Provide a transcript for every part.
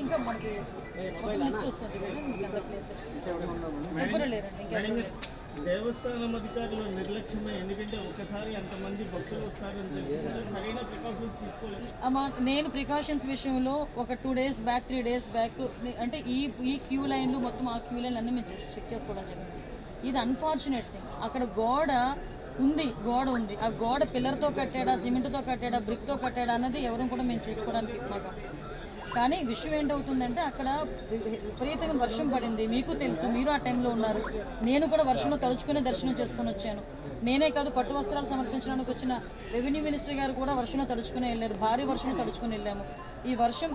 ఇంకా మనకి లిస్ట్ వస్తుంది కదా, మీకు అంత క్లియర్ ఎవరు లేరండి, ఇంకెవరు లేరు. దేవస్థానం అధికారులు నిర్లక్ష్యమే, ఎందుకంటే ఒకసారి అంతమంది భక్తులు వస్తారని తెలిసి సరైన ప్రికాషన్స్ తీసుకోలేదు. నేను ప్రికాషన్స్ విషయంలో ఒక 2 days బ్యాక్ 3 days బ్యాక్ అంటే ఈ క్యూ లైన్లు మొత్తం ఆ క్యూ లైన్లు అన్నీ మేము చెక్ చేసుకోవడం జరిగింది. ఇది అన్ఫార్చునేట్ థింగ్. అక్కడ గోడ ఉంది, ఆ గోడ పిల్లర్తో కట్టాడా, సిమెంట్తో కట్టాడా, బ్రిక్తో కట్టాడా అన్నది ఎవరు కూడా మేము చూసుకోవడానికి మాకు. కానీ విషయం ఏంటవుతుందంటే అక్కడ విపరీతంగా వర్షం పడింది, మీకు తెలుసు, మీరు ఆ టైంలో ఉన్నారు. నేను కూడా వర్షంలో తడుచుకునే దర్శనం చేసుకుని వచ్చాను. నేనే కాదు, పట్టు వస్త్రాలు సమర్పించడానికి వచ్చిన రెవెన్యూ మినిస్టర్ గారు కూడా వర్షంలో తడుచుకుని వెళ్ళారు, భారీ వర్షంలో తడుచుకుని వెళ్ళాము. ఈ వర్షం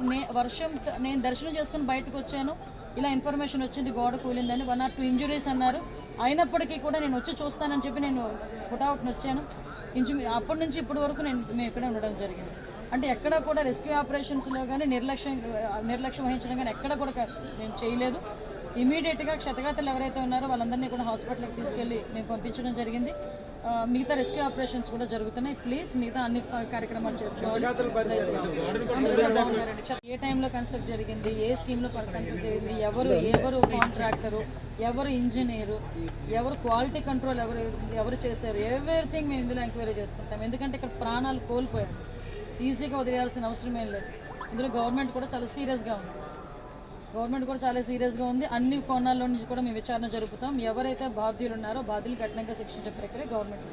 నేను దర్శనం చేసుకుని బయటకు వచ్చాను, ఇలా ఇన్ఫర్మేషన్ వచ్చింది గోడ కూలిందని. 1 or 2 ఇంజురీస్ అన్నారు. అయినప్పటికీ కూడా నేను వచ్చి చూస్తానని చెప్పి నేను పుట్అవుట్ని వచ్చాను. అప్పటి నుంచి ఇప్పటి వరకు మేము ఇక్కడే ఉండడం జరిగింది. అంటే ఎక్కడ కూడా రెస్క్యూ ఆపరేషన్స్లో కానీ నిర్లక్ష్యం వహించడం కానీ ఎక్కడ కూడా మేము చేయలేదు. ఇమీడియట్గా క్షతగాతులు ఎవరైతే ఉన్నారో వాళ్ళందరినీ కూడా హాస్పిటల్కి తీసుకెళ్ళి మేము పంపించడం జరిగింది. మిగతా రెస్క్యూ ఆపరేషన్స్ కూడా జరుగుతున్నాయి. ప్లీజ్ మిగతా అన్ని కార్యక్రమాలు చేసుకోవాలి. అందరూ కూడా బాగున్నారండి. ఏ టైంలో కన్స్ట్రక్ట్ జరిగింది, ఏ స్కీమ్లో కన్స్ట్రక్ట్ జరిగింది, ఎవరు కాంట్రాక్టరు, ఎవరు ఇంజనీరు, ఎవరు క్వాలిటీ కంట్రోల్ ఎవరు చేశారు, ఎవ్రీథింగ్ మేము ఇందులో ఎంక్వైరీ చేసుకుంటాం. ఎందుకంటే ఇక్కడ ప్రాణాలు కోల్పోయాం, ఈజీగా వదిలేయాల్సిన అవసరం ఏం లేదు. ఇందులో గవర్నమెంట్ కూడా చాలా సీరియస్గా ఉంది. అన్ని కోణాల్లో నుంచి కూడా మేము విచారణ జరుపుతాం. ఎవరైతే బాధ్యులు ఉన్నారో బాధ్యులు కఠినంగా శిక్షించే ప్రక్రియ గవర్నమెంట్